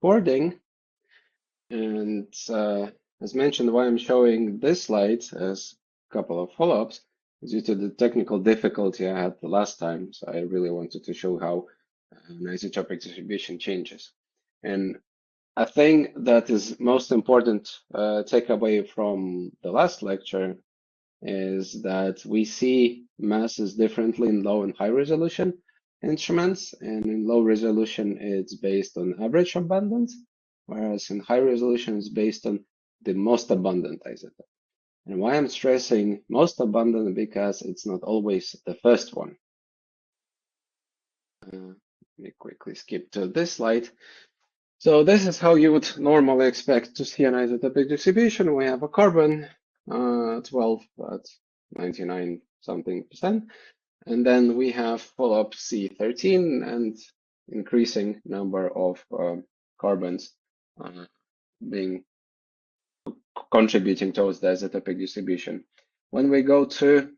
recording. And as mentioned, why I'm showing this slide as a couple of follow-ups is due to the technical difficulty I had the last time. So I really wanted to show how an isotopic distribution changes. And I think that is most important takeaway from the last lecture is that we see masses differently in low and high resolution instruments. And in low resolution, it's based on average abundance, whereas in high resolution, it's based on the most abundant isotope. And why I'm stressing most abundant, because it's not always the first one. Let me quickly skip to this slide. So this is how you would normally expect to see an isotopic distribution. We have a carbon 12 at 99 something %. And then we have follow-up C13 and increasing number of carbons being contributing towards the isotopic distribution. When we go to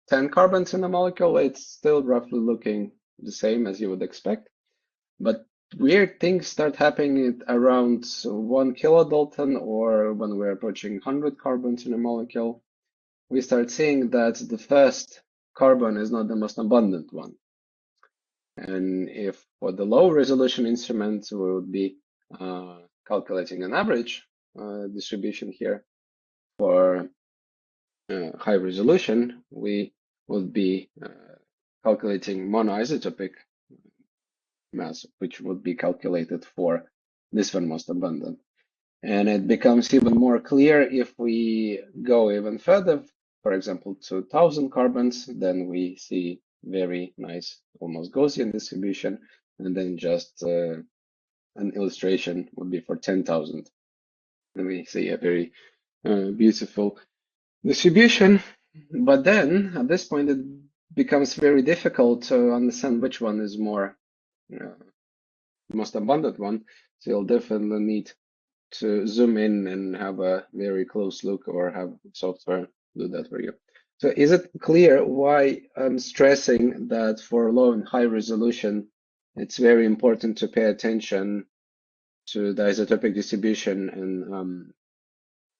10 carbons in a molecule, it's still roughly looking the same as you would expect. But weird things start happening at around 1 kilodalton, or when we're approaching 100 carbons in a molecule, we start seeing that the first carbon is not the most abundant one. And if for the low resolution instrument, we would be calculating an average distribution here. For high resolution, we would be calculating monoisotopic mass, which would be calculated for this one most abundant. And it becomes even more clear if we go even further, for example, to 1,000 carbons, then we see very nice, almost Gaussian distribution. And then just an illustration would be for 10,000. And we see a very beautiful distribution. But then at this point, it becomes very difficult to understand which one is more most abundant one. So you'll definitely need to zoom in and have a very close look, or have software do that for you. So is it clear why I'm stressing that for low and high resolution, it's very important to pay attention to the isotopic distribution and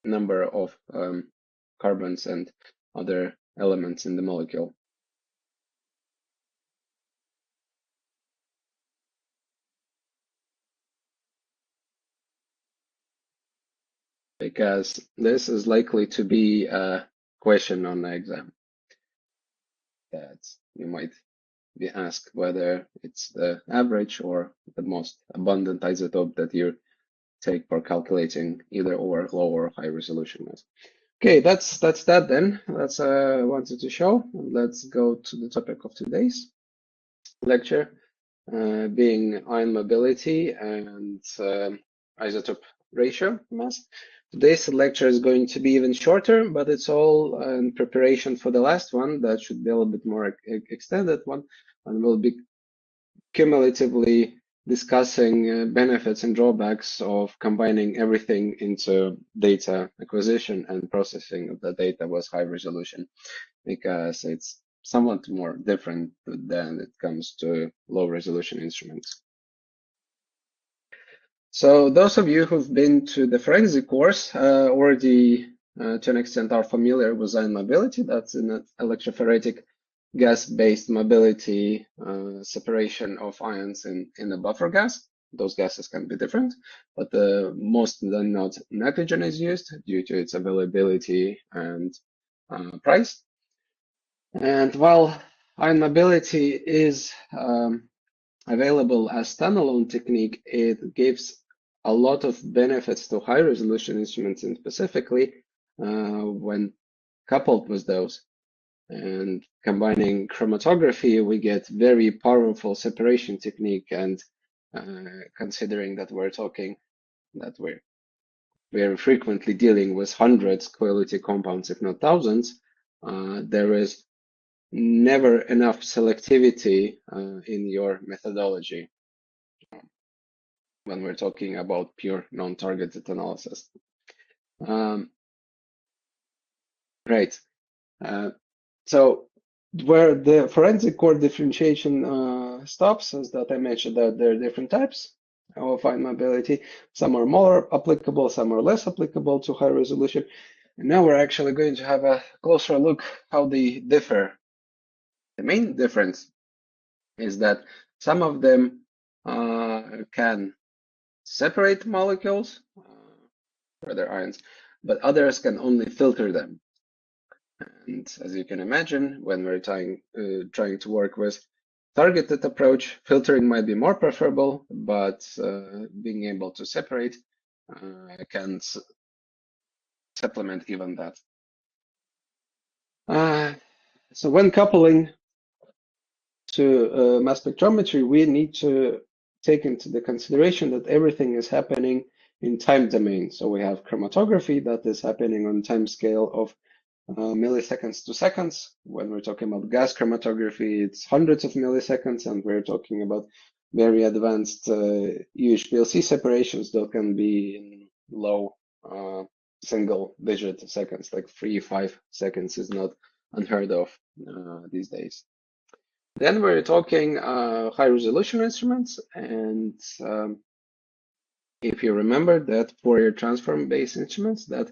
number of carbons and other elements in the molecule? Because this is likely to be a question on the exam that you might be asked whether it's the average or the most abundant isotope that you take for calculating either or low or high resolution mass. Okay, that's that then. That's I wanted to show. Let's go to the topic of today's lecture, being ion mobility and isotope ratio mass. Today's lecture is going to be even shorter, but it's all in preparation for the last one that should be a little bit more extended one, and we'll be cumulatively discussing benefits and drawbacks of combining everything into data acquisition and processing of the data with high resolution, because it's somewhat more different than it comes to low resolution instruments. So those of you who've been to the forensic course already to an extent are familiar with ion mobility. That's an electrophoretic gas-based mobility separation of ions in a buffer gas. Those gases can be different, but most than not nitrogen is used due to its availability and price. And while ion mobility is available as standalone technique, it gives a lot of benefits to high resolution instruments, and specifically when coupled with those and combining chromatography, we get very powerful separation technique. And considering that we're talking that we're very frequently dealing with hundreds quality compounds, if not thousands, there is never enough selectivity in your methodology when we're talking about pure non-targeted analysis. Right. So where the forensic core differentiation stops is that I mentioned that there are different types of ion mobility. Some are more applicable, some are less applicable to high resolution. And now we're actually going to have a closer look how they differ. The main difference is that some of them can separate molecules, or their ions, but others can only filter them. And as you can imagine, when we're trying to work with targeted approach, filtering might be more preferable, but being able to separate can supplement even that. So when coupling to mass spectrometry, we need to take into the consideration that everything is happening in time domain. So we have chromatography that is happening on time scale of milliseconds to seconds. When we're talking about gas chromatography, it's hundreds of milliseconds, and we're talking about very advanced UHPLC separations that can be in low single digit seconds, like 3-5 seconds is not unheard of these days. Then we're talking high resolution instruments, and if you remember that Fourier transform based instruments that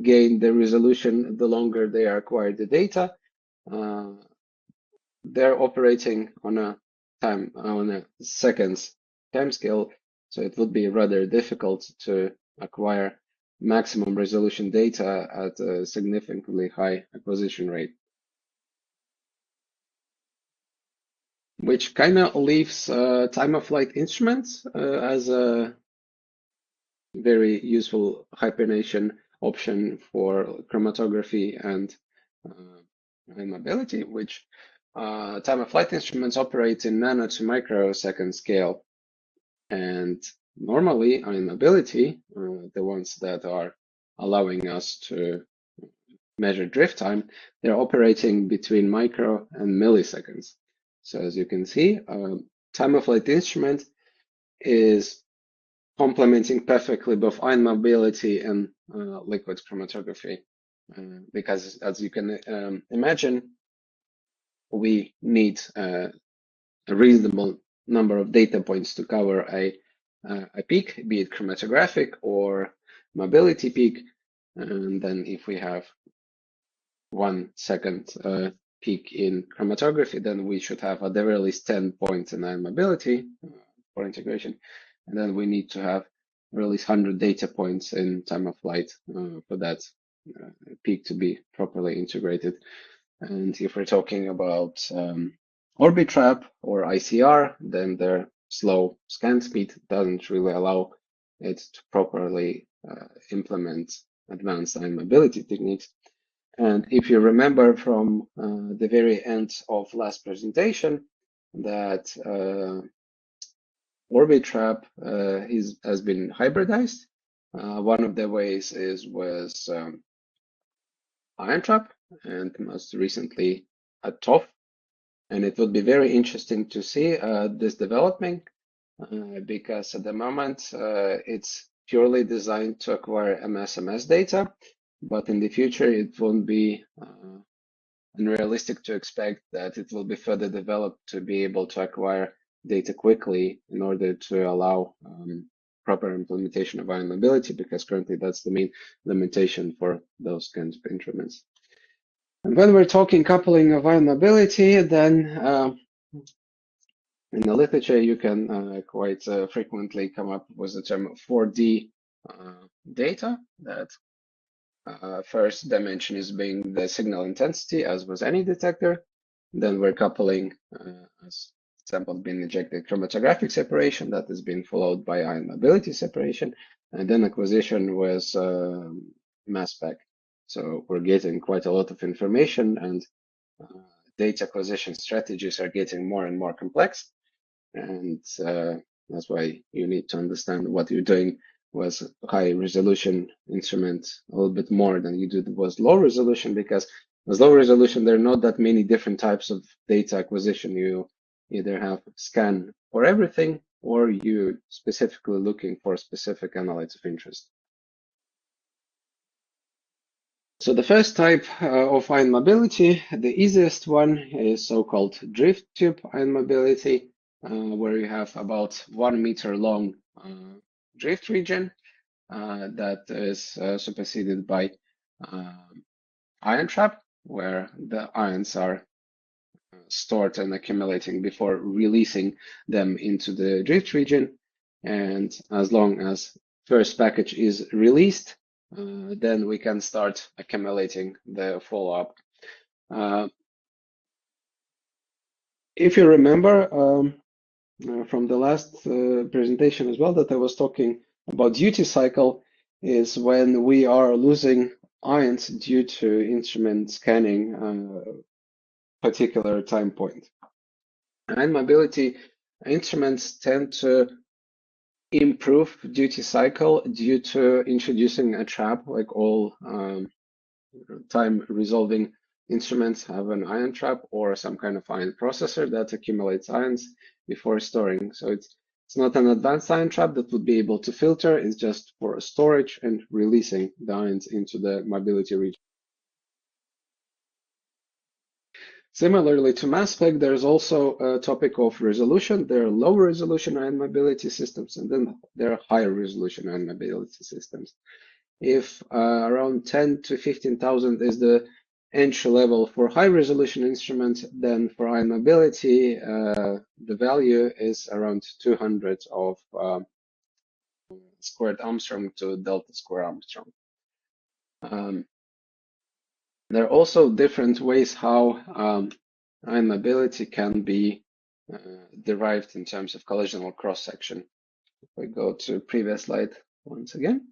gain the resolution the longer they acquire the data, they're operating on a seconds time scale, so it would be rather difficult to acquire maximum resolution data at a significantly high acquisition rate, which kind of leaves time-of-flight instruments as a very useful hyperination option for chromatography and mobility, which time-of-flight instruments operate in nano to microsecond scale. And normally in mobility, the ones that are allowing us to measure drift time, they're operating between micro and milliseconds. So as you can see, time-of-flight instrument is complementing perfectly both ion mobility and liquid chromatography, because as you can imagine, we need a reasonable number of data points to cover a peak, be it chromatographic or mobility peak. And then if we have 1 second peak in chromatography, then we should have at the very least 10 points in ion mobility for integration. And then we need to have at least 100 data points in time of flight for that peak to be properly integrated. And if we're talking about orbit trap or ICR, then their slow scan speed doesn't really allow it to properly implement advanced ion mobility techniques. And if you remember from the very end of last presentation that orbit trap has been hybridized. One of the ways was ion trap, and most recently a TOF. And it would be very interesting to see this developing because at the moment it's purely designed to acquire MSMS data, but in the future it won't be unrealistic to expect that it will be further developed to be able to acquire data quickly in order to allow proper implementation of ion mobility, because currently that's the main limitation for those kinds of instruments. And when we're talking coupling of ion mobility, then in the literature you can quite frequently come up with the term 4D data, that first dimension is being the signal intensity, as with any detector. Then we're coupling, as sample being injected, chromatographic separation that is being followed by ion mobility separation, and then acquisition with mass spec. So we're getting quite a lot of information, and data acquisition strategies are getting more and more complex. And that's why you need to understand what you're doing was high resolution instrument a little bit more than you did was low resolution, because with low resolution, there are not that many different types of data acquisition. You either have scan for everything, or you specifically looking for specific analytes of interest. So the first type of ion mobility, the easiest one, is so-called drift tube ion mobility, where you have about 1 meter long drift region that is superseded by uh, ion trap, where the ions are stored and accumulating before releasing them into the drift region. And as long as first package is released, then we can start accumulating the follow-up. If you remember from the last presentation as well, that I was talking about duty cycle is when we are losing ions due to instrument scanning particular time point. And mobility instruments tend to improve duty cycle due to introducing a trap, like all time resolving instruments have an ion trap or some kind of ion processor that accumulates ions before storing. So it's not an advanced ion trap that would be able to filter, it's just for storage and releasing the ions into the mobility region. Similarly to mass spec, there's also a topic of resolution. There are low resolution ion mobility systems, and then there are higher resolution ion mobility systems. If around 10 to 15,000 is the entry level for high resolution instruments, then for ion mobility, the value is around 200 of squared Armstrong to delta square Armstrong. There are also different ways how ion mobility can be derived in terms of collisional cross-section. If we go to previous slide once again.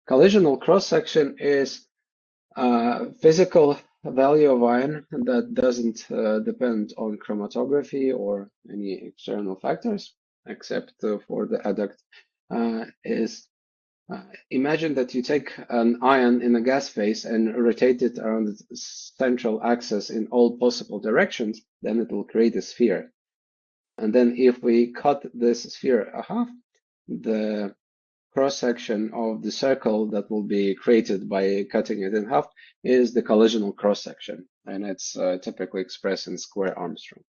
Collisional cross-section is a physical value of ion that doesn't depend on chromatography or any external factors, except for the adduct. Imagine that you take an ion in a gas phase and rotate it around its central axis in all possible directions, then it will create a sphere. And then if we cut this sphere a half, the cross-section of the circle that will be created by cutting it in half is the collisional cross-section, and it's typically expressed in square Armstrong.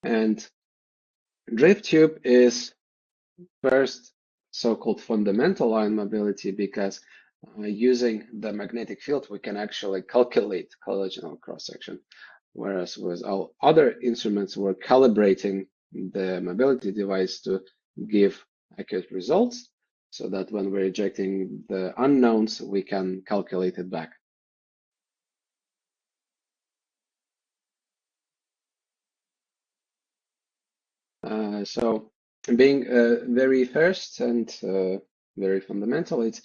And drift tube is first so-called fundamental ion mobility because using the magnetic field, we can actually calculate collisional cross-section. Whereas with our other instruments, we're calibrating the mobility device to give accurate results so that when we're ejecting the unknowns, we can calculate it back. So being very first and very fundamental, it's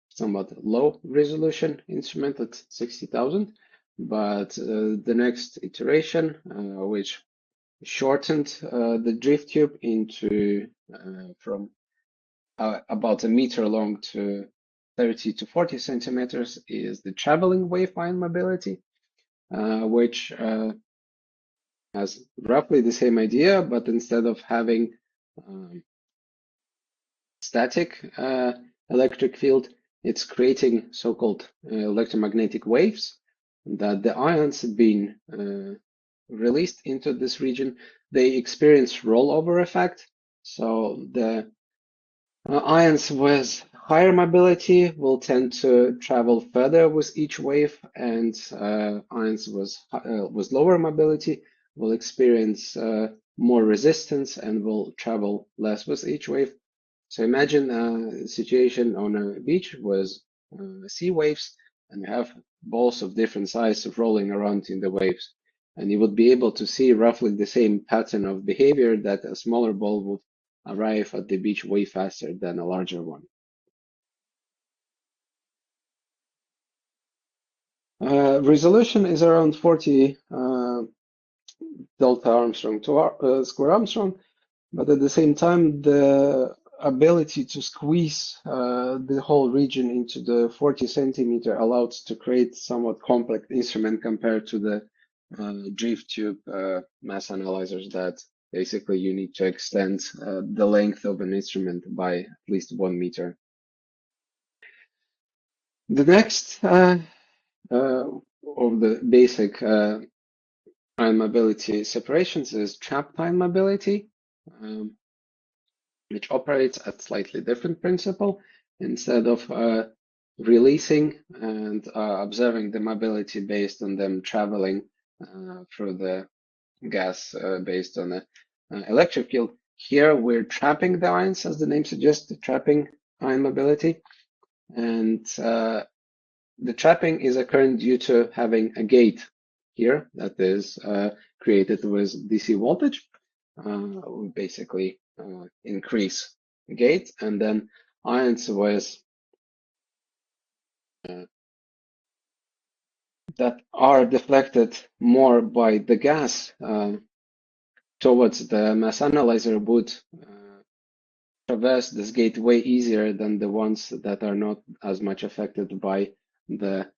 somewhat low resolution instrument at 60,000, but the next iteration, which shortened the drift tube into from about a meter long to 30 to 40 centimeters, is the traveling wave ion mobility, which has roughly the same idea, but instead of having static electric field, it's creating so-called electromagnetic waves that the ions being released into this region, they experience rollover effect. So the ions with higher mobility will tend to travel further with each wave, and ions with lower mobility will experience more resistance and will travel less with each wave. So imagine a situation on a beach with sea waves, and you have balls of different sizes rolling around in the waves. And you would be able to see roughly the same pattern of behavior that a smaller ball would arrive at the beach way faster than a larger one. Resolution is around 40 delta Armstrong to square Armstrong, but at the same time, the ability to squeeze the whole region into the 40 centimeter allows to create somewhat complex instrument compared to the drift tube mass analyzers that basically you need to extend the length of an instrument by at least 1 meter. The next of the basic ion mobility separations is trapped ion mobility. which operates at slightly different principle. Instead of releasing and observing the mobility based on them traveling through the gas based on the electric field, here we're trapping the ions, as the name suggests, trapping ion mobility. And the trapping is occurring due to having a gate here that is created with DC voltage. We basically increase the gate, and then ions with that are deflected more by the gas towards the mass analyzer would traverse this gate way easier than the ones that are not as much affected by the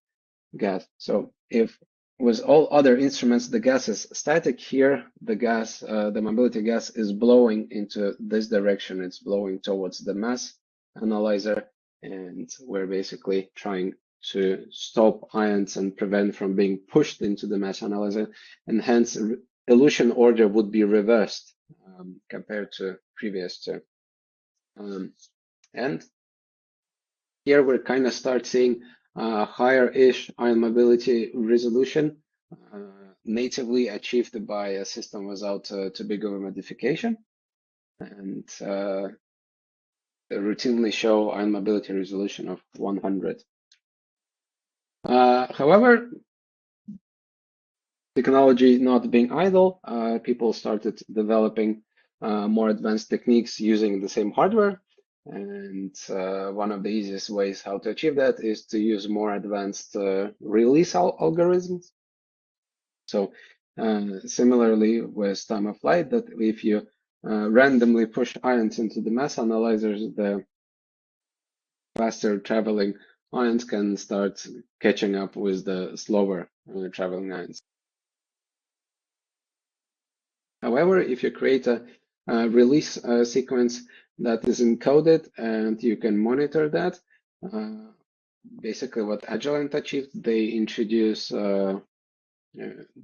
gas. So if with all other instruments the gas is static, here the gas, the mobility gas is blowing into this direction. It's blowing towards the mass analyzer, and we're basically trying to stop ions and prevent from being pushed into the mass analyzer, and hence elution order would be reversed compared to previous two. And here we kind of start seeing higher-ish ion mobility resolution natively achieved by a system without too big of a modification, and routinely show ion mobility resolution of 100. However, technology not being idle, people started developing more advanced techniques using the same hardware. And one of the easiest ways how to achieve that is to use more advanced release algorithms. So similarly with time of flight, that if you randomly push ions into the mass analyzers, the faster traveling ions can start catching up with the slower traveling ions. However, if you create a release sequence that is encoded and you can monitor that, basically what Agilent achieved, they introduce the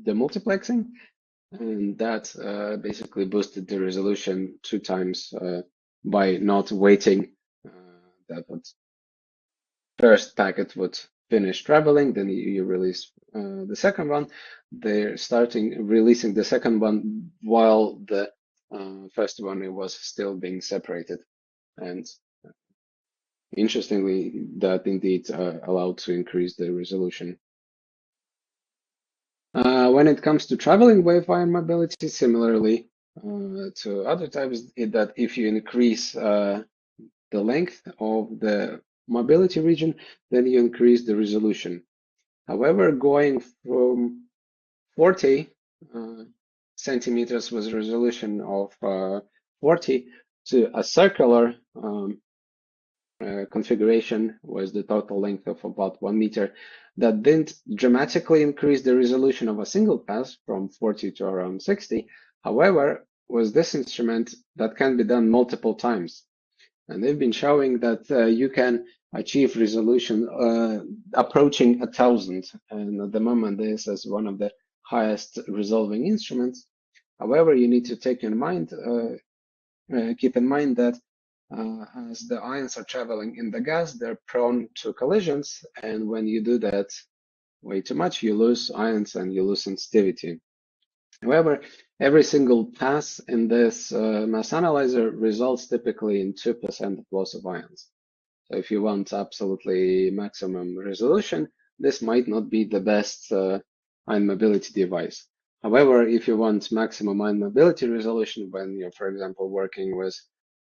multiplexing, and that basically boosted the resolution 2 times by not waiting that would first packet would finish traveling, then you release the second one. They're starting releasing the second one while the first one was still being separated. And interestingly, that indeed allowed to increase the resolution. When it comes to traveling wave ion mobility, similarly to other types, that if you increase the length of the mobility region, then you increase the resolution. However, going from 40 centimeters with resolution of 40 to a circular configuration with the total length of about 1 meter, that didn't dramatically increase the resolution of a single pass from 40 to around 60. However, with this instrument, that can be done multiple times. And they've been showing that you can achieve resolution approaching 1,000. And at the moment, this is one of the highest resolving instruments. However, you need to keep in mind that as the ions are traveling in the gas, they're prone to collisions. And when you do that way too much, you lose ions and you lose sensitivity. However, every single pass in this mass analyzer results typically in 2% of loss of ions. So if you want absolutely maximum resolution, this might not be the best ion mobility device. However, if you want maximum ion mobility resolution when you're, for example, working with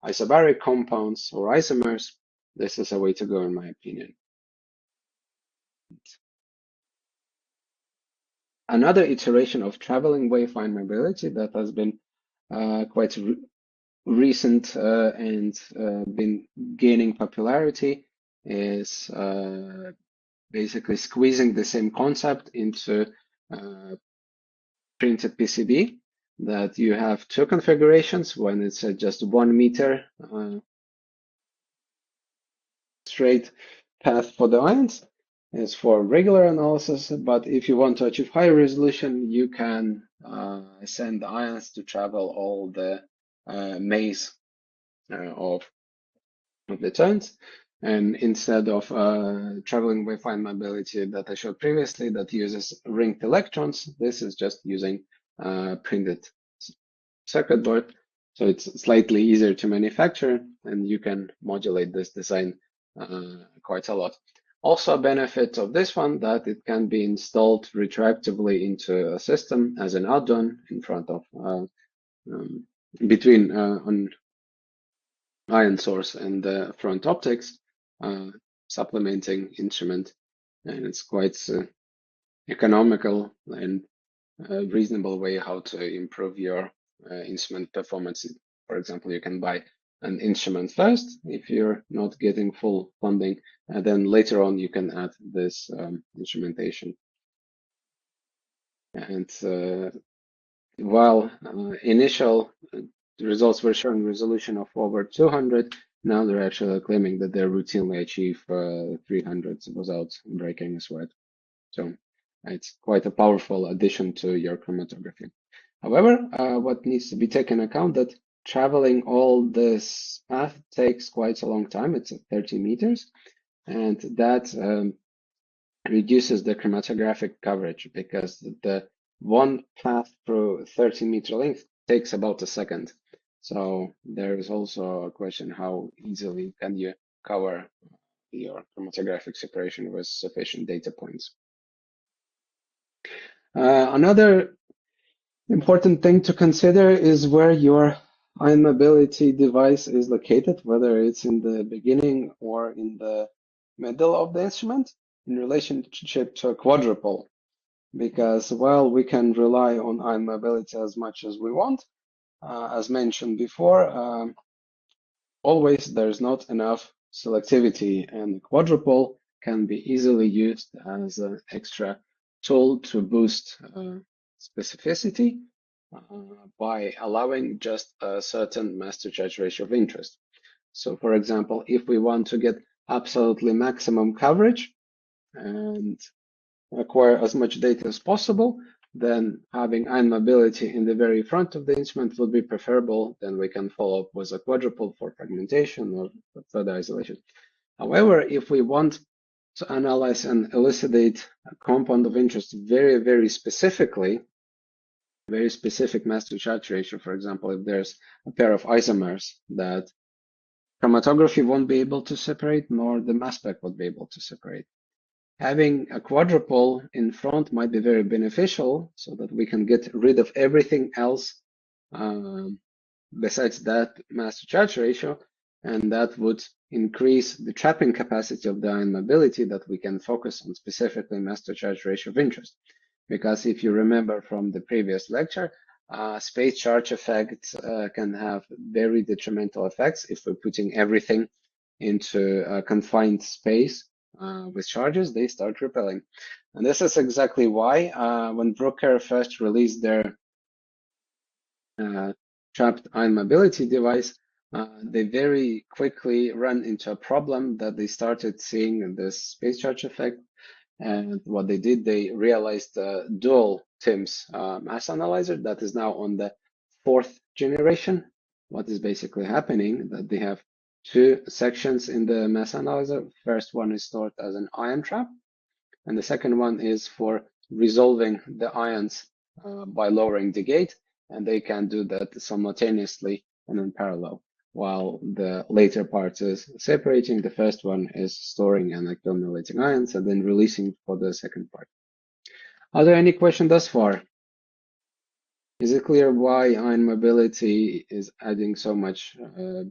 isobaric compounds or isomers, this is a way to go, in my opinion. Another iteration of traveling wave ion mobility that has been quite recent and been gaining popularity is basically squeezing the same concept into printed PCB, that you have 2 configurations when it's just 1 meter straight path for the ions. It's for regular analysis, but if you want to achieve higher resolution, you can send the ions to travel all the maze of the tones. And instead of traveling with fine mobility that I showed previously that uses ringed electrons, this is just using printed circuit board. So it's slightly easier to manufacture, and you can modulate this design quite a lot. Also, a benefit of this one that it can be installed retroactively into a system as an add-on in front of between on ion source and the front optics, supplementing instrument, and it's quite economical and a reasonable way how to improve your instrument performance. For example, you can buy an instrument first if you're not getting full funding, and then later on you can add this instrumentation. And while initial results were showing resolution of over 200, now they're actually claiming that they routinely achieve 300s without breaking a sweat. So it's quite a powerful addition to your chromatography. However, what needs to be taken account that traveling all this path takes quite a long time. It's 30 meters, and that reduces the chromatographic coverage because the one path through 30-meter length takes about a second. So there is also a question, how easily can you cover your chromatographic separation with sufficient data points? Another important thing to consider is where your ion mobility device is located, whether it's in the beginning or in the middle of the instrument in relationship to a quadrupole. Because while we can rely on ion mobility as much as we want, as mentioned before, always there's not enough selectivity, and the quadrupole can be easily used as an extra tool to boost specificity by allowing just a certain mass to charge ratio of interest. So, for example, if we want to get absolutely maximum coverage and acquire as much data as possible, then having ion mobility in the very front of the instrument would be preferable. Then we can follow up with a quadrupole for fragmentation or further isolation. However, if we want to analyze and elucidate a compound of interest very, very specifically, very specific mass to charge ratio, for example, if there's a pair of isomers that chromatography won't be able to separate, nor the mass spec would be able to separate. Having a quadrupole in front might be very beneficial so that we can get rid of everything else besides that mass to charge ratio, and that would increase the trapping capacity of the ion mobility that we can focus on specifically mass to charge ratio of interest. Because if you remember from the previous lecture, space charge effects can have very detrimental effects if we're putting everything into a confined space with charges, they start repelling. And this is exactly why when Bruker first released their trapped ion mobility device, they very quickly ran into a problem that they started seeing this space charge effect. And what they did, they realized dual TIMS mass analyzer that is now on the 4th generation. What is basically happening that they have two sections in the mass analyzer. First one is stored as an ion trap, and the second one is for resolving the ions by lowering the gate, and they can do that simultaneously and in parallel. While the later part is separating, the first one is storing and accumulating ions and then releasing for the second part. Are there any questions thus far? Is it clear why ion mobility is adding so much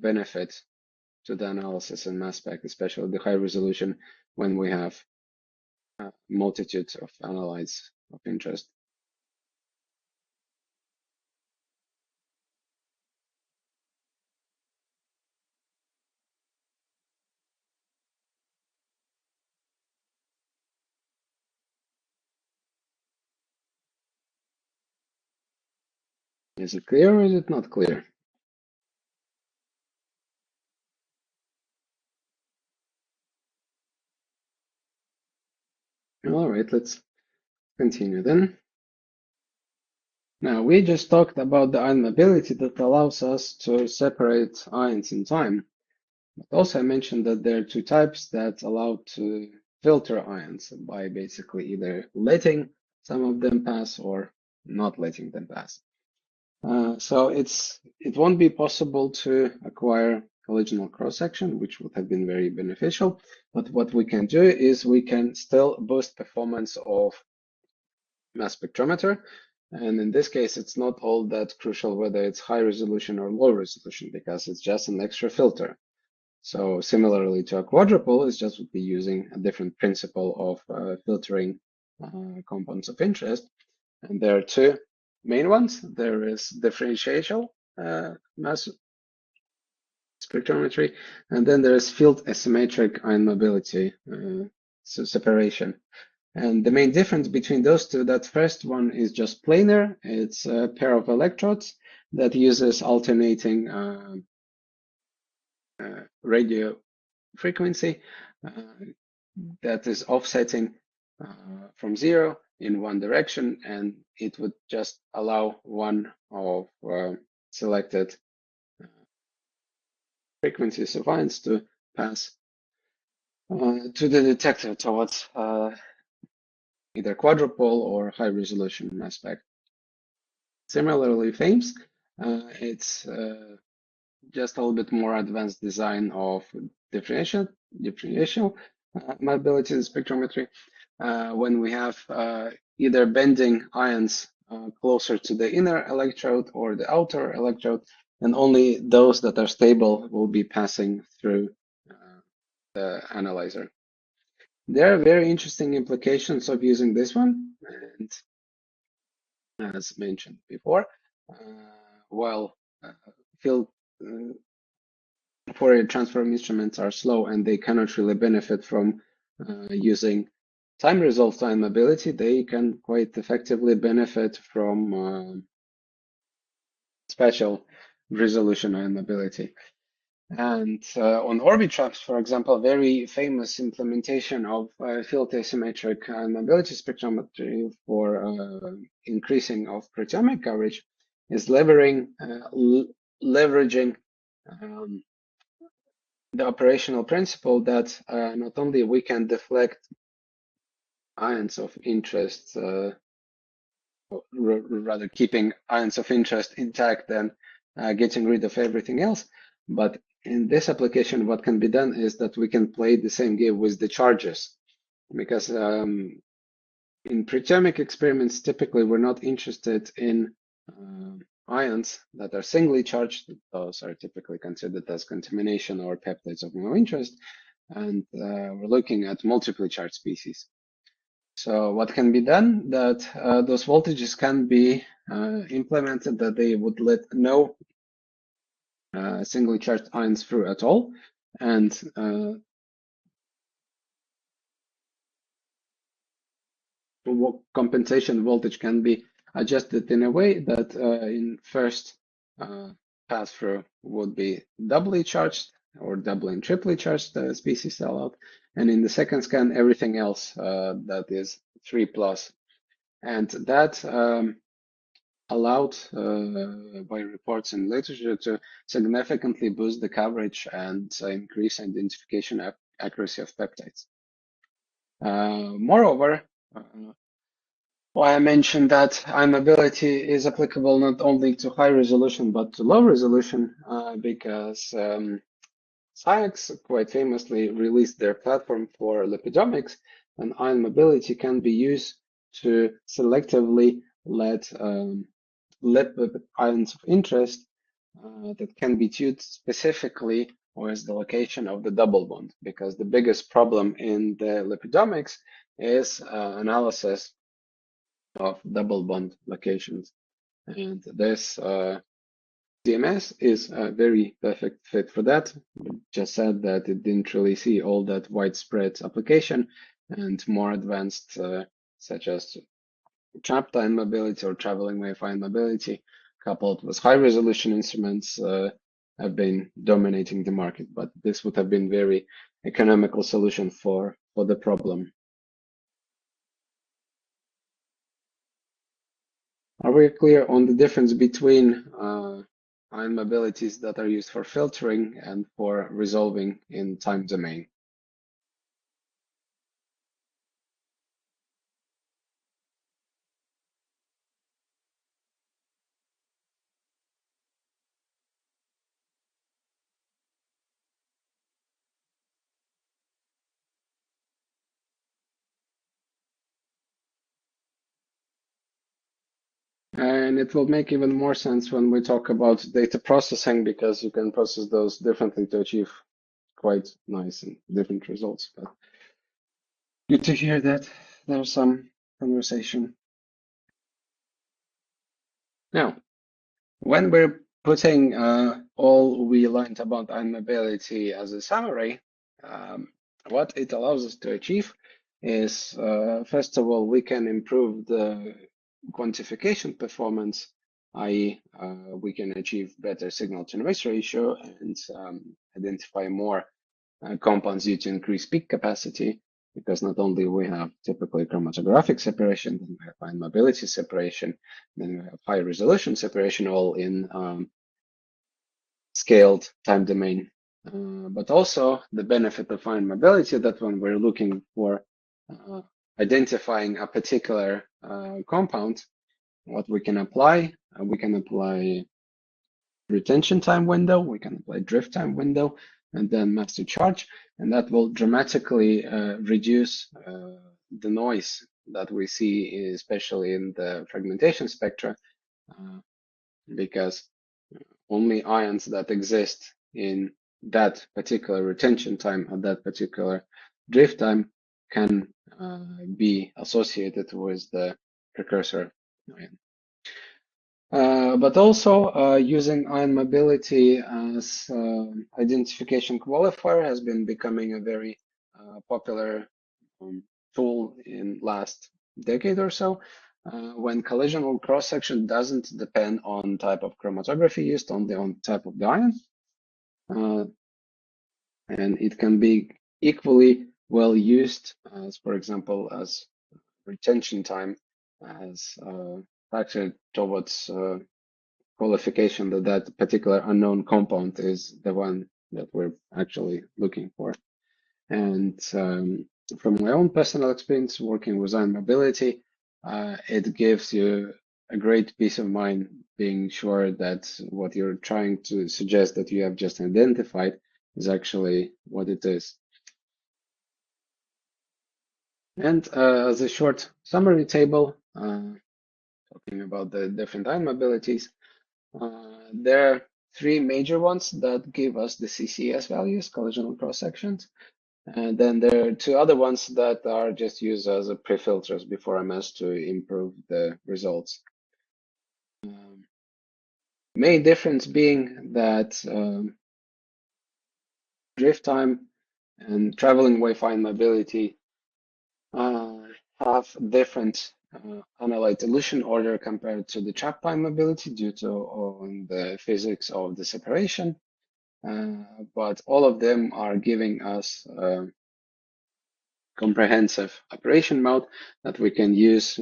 benefit to the analysis and mass spec, especially the high resolution when we have a multitude of analytes of interest? Is it clear or is it not clear? All right, let's continue then. Now, we just talked about the ion mobility that allows us to separate ions in time. But also, I mentioned that there are two types that allow to filter ions by basically either letting some of them pass or not letting them pass. So it won't be possible to acquire collisional cross-section, which would have been very beneficial. But what we can do is we can still boost performance of mass spectrometer. And in this case, it's not all that crucial whether it's high resolution or low resolution because it's just an extra filter. So similarly to a quadrupole, it's just would be using a different principle of filtering compounds of interest. And there are two main ones. There is differential mass spectrometry, and then there is field asymmetric ion mobility, so separation. And the main difference between those two, that first one is just planar. It's a pair of electrodes that uses alternating radio frequency that is offsetting from zero in one direction, and it would just allow one of selected frequencies of ions to pass to the detector towards either quadrupole or high resolution aspect. Similarly, FAMES, it's just a little bit more advanced design of differential mobility spectrometry when we have either bending ions closer to the inner electrode or the outer electrode, and only those that are stable will be passing through the analyzer. There are very interesting implications of using this one, and as mentioned before, while field Fourier transform instruments are slow and they cannot really benefit from using time-resolved ion mobility, they can quite effectively benefit from spatial resolution ion mobility. And on Orbitrap, for example, very famous implementation of field asymmetric ion mobility spectrometry for increasing of proteomic coverage is leveraging the operational principle that not only we can deflect ions of interest, rather keeping ions of interest intact than getting rid of everything else, but in this application, what can be done is that we can play the same game with the charges, because in proteomic experiments, typically we're not interested in ions that are singly charged. Those are typically considered as contamination or peptides of no interest, and we're looking at multiply charged species. So what can be done that those voltages can be implemented that they would let no singly charged ions through at all, and compensation voltage can be adjusted in a way that in first pass through would be doubly charged or doubly and triply charged species cell out, and in the second scan everything else that is 3 plus, and that allowed by reports in literature to significantly boost the coverage and increase identification accuracy of peptides. Moreover, I mentioned that ion mobility is applicable not only to high resolution but to low resolution because SciEx quite famously released their platform for lipidomics, and ion mobility can be used to selectively let lipid ions of interest that can be tuned specifically with the location of the double bond, because the biggest problem in the lipidomics is analysis of double bond locations. And this DMS is a very perfect fit for that. Just said that it didn't really see all that widespread application, and more advanced such as trapped ion mobility or traveling wave ion mobility coupled with high resolution instruments have been dominating the market, but this would have been very economical solution for the problem. Are we clear on the difference between ion mobilities that are used for filtering and for resolving in time domain? And it will make even more sense when we talk about data processing because you can process those differently to achieve quite nice and different results. But good to hear that there's some conversation. Now, when we're putting all we learned about ion mobility as a summary, um, what it allows us to achieve is, first of all, we can improve the quantification performance, i.e., we can achieve better signal to noise ratio and identify more compounds due to increased peak capacity, because not only we have typically chromatographic separation, then we have fine mobility separation, then we have high resolution separation, all in scaled time domain. But also the benefit of fine mobility that when we're looking for identifying a particular compound, what we can apply retention time window, we can apply drift time window, and then mass to charge, and that will dramatically reduce the noise that we see, especially in the fragmentation spectra, uh, because only ions that exist in that particular retention time at that particular drift time can be associated with the precursor ion. But also using ion mobility as identification qualifier has been becoming a very popular um, tool in last decade or so. When collision or cross section doesn't depend on type of chromatography used, only on type of the ion, uh, and it can be equally well used as, for example, as retention time as factor towards qualification that that particular unknown compound is the one that we're actually looking for. And from my own personal experience working with ion mobility, it gives you a great peace of mind being sure that what you're trying to suggest that you have just identified is actually what it is. And as a short summary table, talking about the different ion mobilities, there are three major ones that give us the CCS values, collisional cross sections. And then there are two other ones that are just used as a pre-filters before MS to improve the results. Main difference being that drift time and traveling wave fine mobility uh, have different analyte elution order compared to the trap time mobility due to the physics of the separation. But all of them are giving us a comprehensive operation mode that we can use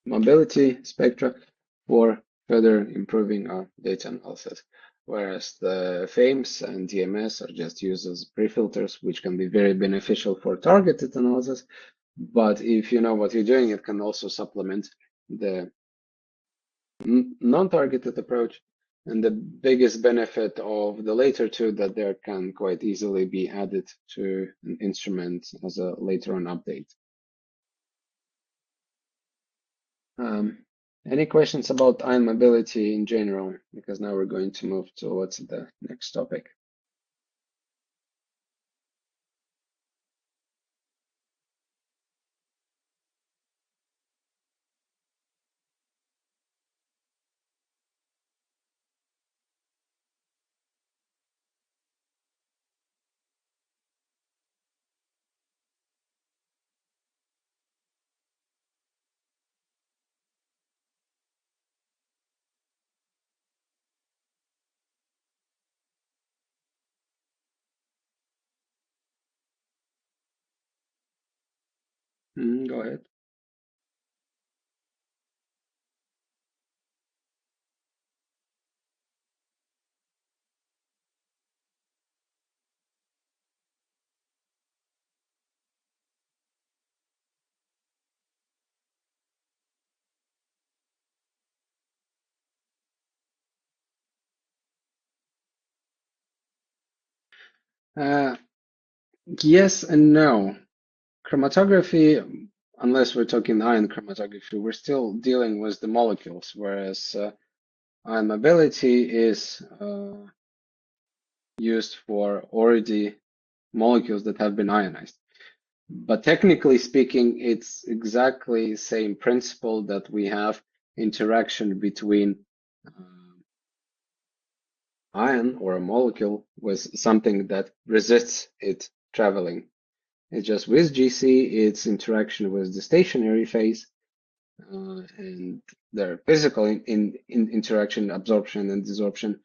mobility spectra for further improving our data analysis. Whereas the FAMES and DMS are just used as pre-filters, which can be very beneficial for targeted analysis. But if you know what you're doing, it can also supplement the non-targeted approach. And the biggest benefit of the later two that there can quite easily be added to an instrument as a later on update. Any questions about ion mobility in general? Because now we're going to move towards the next topic. Go ahead. Uh, yes and no. Chromatography, unless we're talking ion chromatography, we're still dealing with the molecules, whereas ion mobility is used for already molecules that have been ionized. But technically speaking, it's exactly the same principle that we have interaction between ion or a molecule with something that resists it traveling. It's just with GC, it's interaction with the stationary phase and their physical in interaction, absorption and desorption,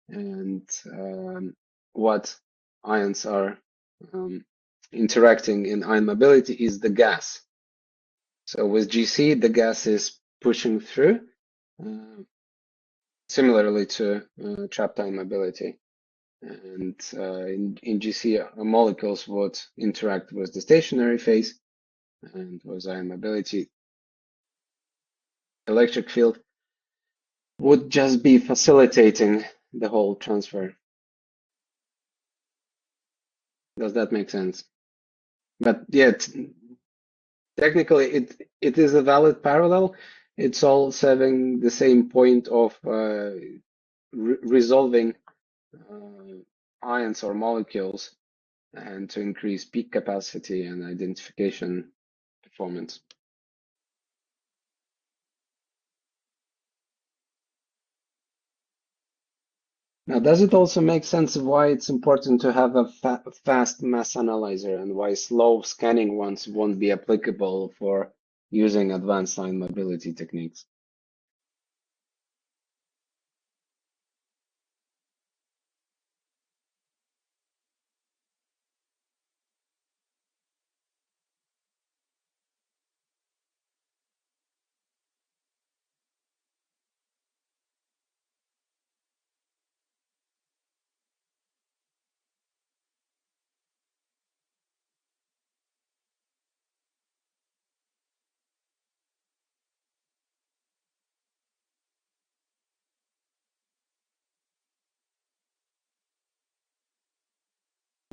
and what ions are um, interacting in ion mobility is the gas. So with GC, the gas is pushing through, uh, similarly to trapped ion mobility. And in GC, molecules would interact with the stationary phase, and with ion mobility, electric field would just be facilitating the whole transfer. Does that make sense? But yet, technically, it is a valid parallel. It's all serving the same point of resolving ions or molecules and to increase peak capacity and identification performance. Now, does it also make sense of why it's important to have a fast mass analyzer and why slow scanning ones won't be applicable for using advanced ion mobility techniques?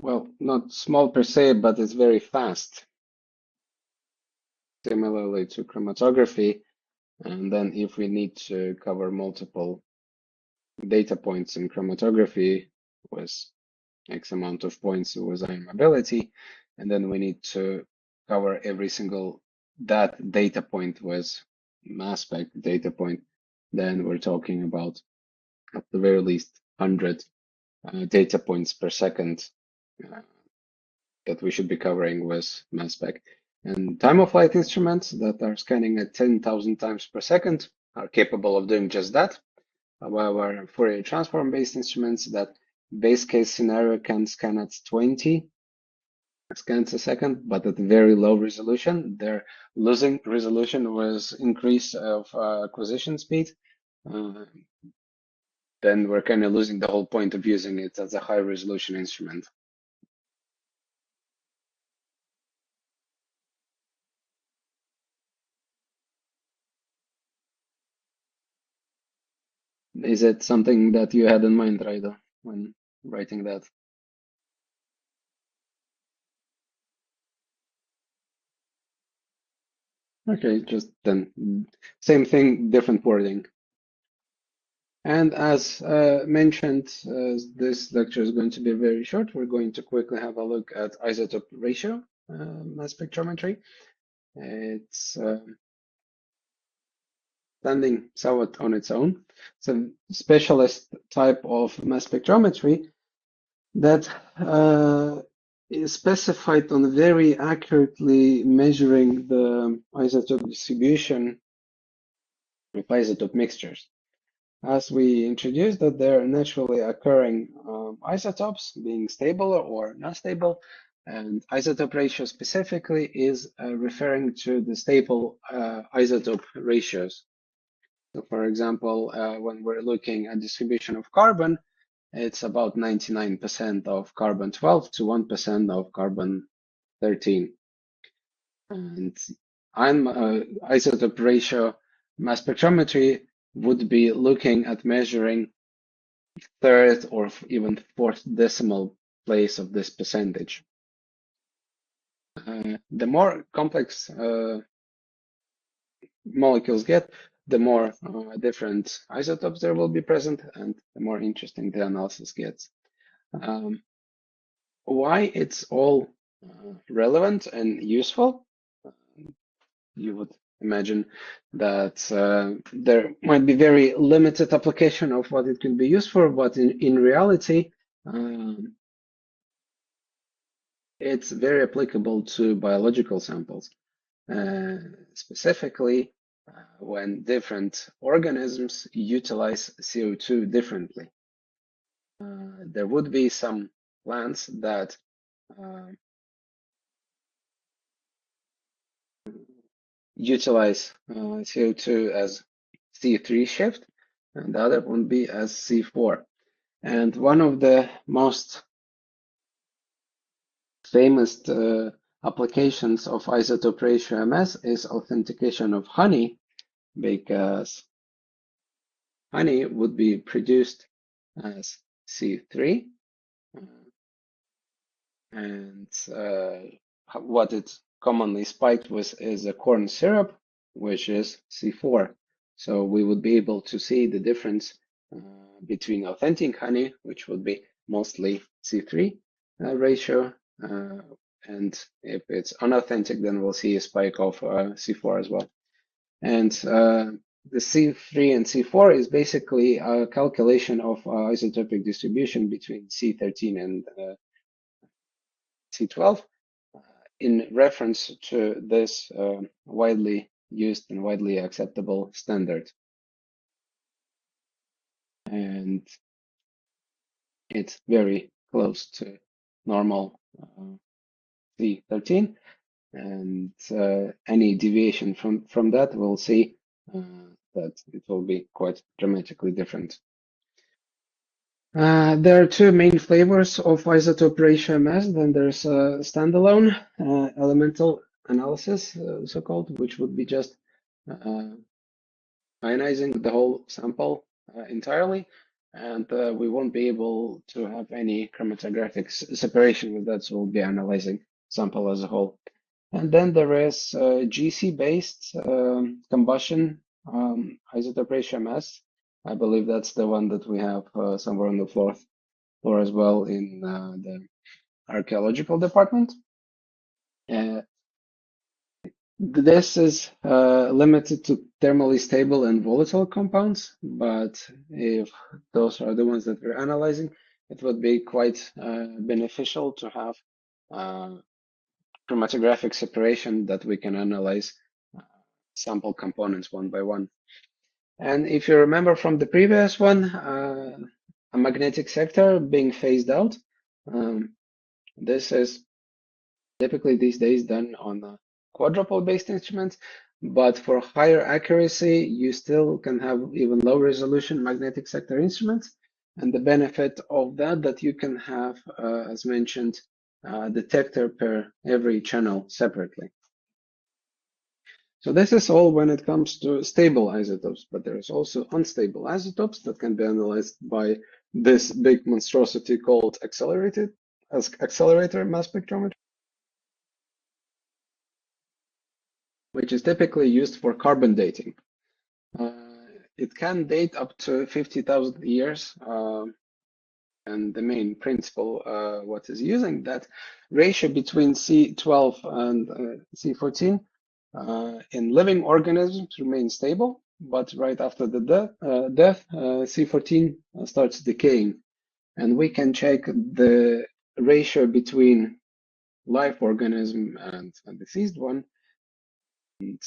Well, not small per se, but it's very fast, similarly to chromatography. And then if we need to cover multiple data points in chromatography with X amount of points with ion mobility, and then we need to cover every single that data point with mass spec data point, then we're talking about at the very least 100 data points per second uh, that we should be covering with mass spec. And time of flight instruments that are scanning at 10,000 times per second are capable of doing just that. However, Fourier transform based instruments that base case scenario can scan at 20 scans a second, but at very low resolution. They're losing resolution with increase of acquisition speed. Uh, then we're kind of losing the whole point of using it as a high resolution instrument. Is it something that you had in mind, Raido, when writing that? Okay, just then same thing, different wording. And as mentioned, this lecture is going to be very short. We're going to quickly have a look at isotope ratio mass spectrometry. It's standing somewhat on its own. It's a specialist type of mass spectrometry that is specified on very accurately measuring the isotope distribution of isotope mixtures. As we introduced, that they're naturally occurring isotopes being stable or not stable, and isotope ratio specifically is referring to the stable isotope ratios. So for example, when we're looking at distribution of carbon, it's about 99% of carbon 12 to 1% of carbon 13. And isotope ratio mass spectrometry would be looking at measuring third or even fourth decimal place of this percentage. The more complex molecules get, the more different isotopes there will be present, and the more interesting the analysis gets. Why it's all relevant and useful? You would imagine that there might be very limited application of what it can be used for, but in reality, it's very applicable to biological samples, specifically when different organisms utilize CO2 differently. There would be some plants that utilize CO2 as C3 shift, and the other would be as C4. And one of the most famous applications of isotope ratio MS is authentication of honey, because honey would be produced as C3, and what it's commonly spiked with is a corn syrup, which is C4. So we would be able to see the difference between authentic honey, which would be mostly C3 ratio, and if it's unauthentic, then we'll see a spike of C4 as well. And the C3 and C4 is basically a calculation of isotopic distribution between C13 and C12 in reference to this widely used and widely acceptable standard. And it's very close to normal C13. And any deviation from that, we'll see that it will be quite dramatically different. There are two main flavors of isotope ratio MS. Then there's a standalone elemental analysis, so-called, which would be just ionizing the whole sample entirely, and we won't be able to have any chromatographic separation with that, so we'll be analyzing sample as a whole. And then there is GC-based combustion isotope ratio MS. I believe that's the one that we have somewhere on the floor as well in the archaeological department. This is limited to thermally stable and volatile compounds, but if those are the ones that we're analyzing, it would be quite beneficial to have chromatographic separation that we can analyze sample components one by one. And if you remember from the previous one, a magnetic sector being phased out, this is typically these days done on quadrupole-based instruments, but for higher accuracy, you still can have even low resolution magnetic sector instruments. And the benefit of that you can have, as mentioned, detector per every channel separately. So this is all when it comes to stable isotopes, but there's also unstable isotopes that can be analyzed by this big monstrosity called accelerator mass spectrometry, which is typically used for carbon dating. It can date up to 50,000 years, and the main principle, what is using that ratio between C12 and C14 in living organisms remains stable, but right after the death, C14 starts decaying. And we can check the ratio between live organism and a deceased one, and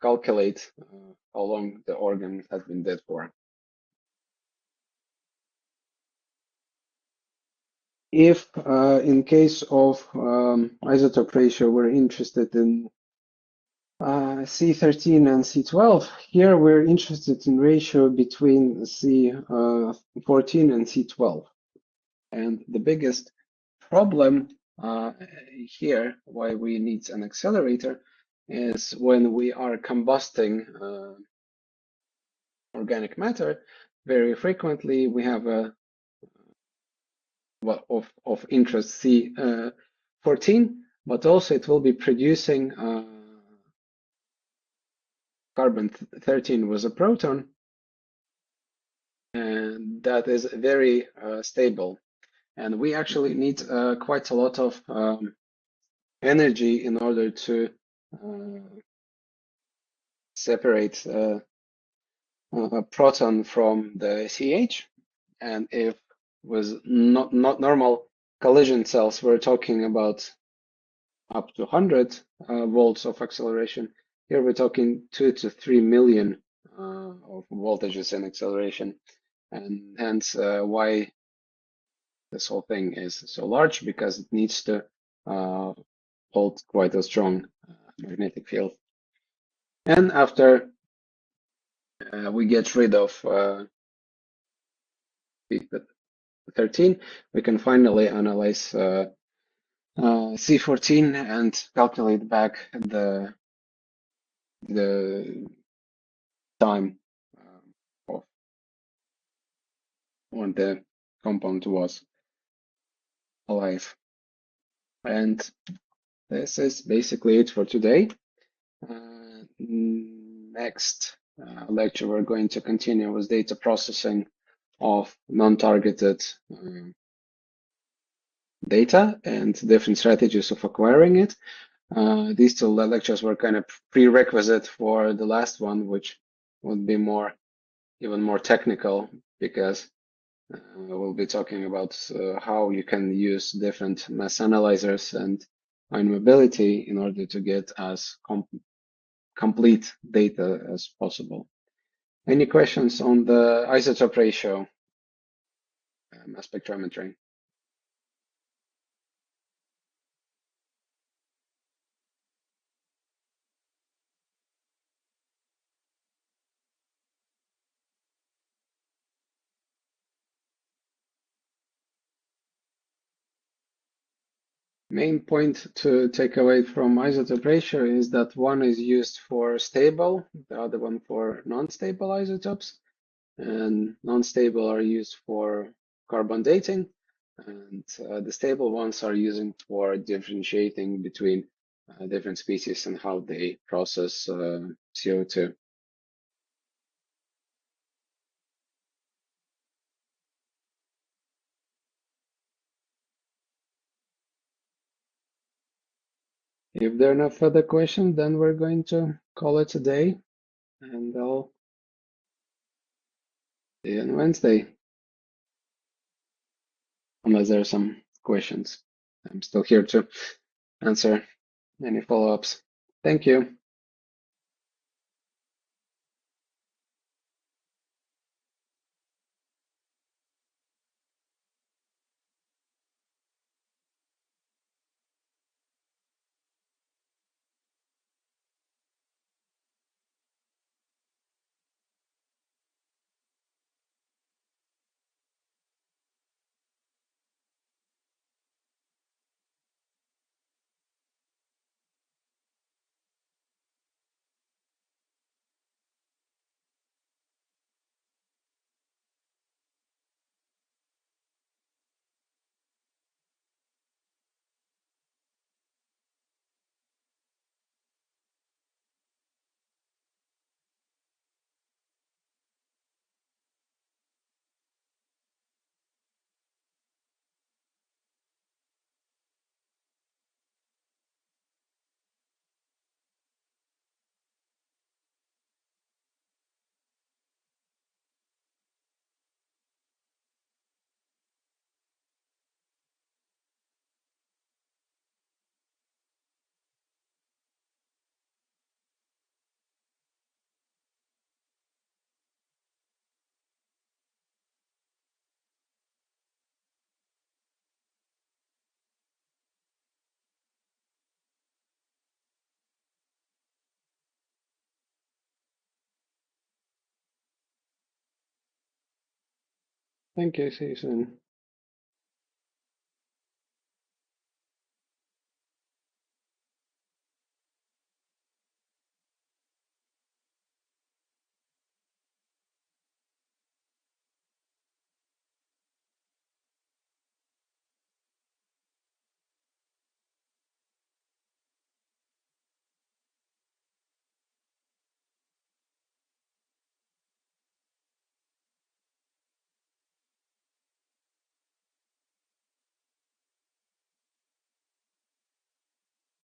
calculate how long the organ has been dead for. If in case of isotope ratio, we're interested in C13 and C12, here we're interested in ratio between C14 and C12. And the biggest problem here, why we need an accelerator, is when we are combusting organic matter, very frequently we have a of interest C14, but also it will be producing carbon 13 with a proton, and that is very stable. And we actually need quite a lot of energy in order to separate a proton from the CH. And if with not normal collision cells, we're talking about up to 100 volts of acceleration. Here we're talking 2 to 3 million of voltages in acceleration, and hence why this whole thing is so large, because it needs to hold quite a strong magnetic field. And after we get rid of C13, we can finally analyze C14 and calculate back the time of when the compound was alive. And this is basically it for today. Next lecture, we're going to continue with data processing of non-targeted data and different strategies of acquiring it. These two lectures were kind of prerequisite for the last one, which would be even more technical, because we'll be talking about how you can use different mass analyzers and ion mobility in order to get as complete data as possible. Any questions on the isotope ratio mass spectrometry? Main point to take away from isotope ratio is that one is used for stable, the other one for non-stable isotopes, and non-stable are used for carbon dating, and the stable ones are used for differentiating between different species and how they process CO2. If there are no further questions, then we're going to call it a day, and I'll see you on Wednesday, unless there are some questions. I'm still here to answer any follow-ups. Thank you. Thank you. See you soon.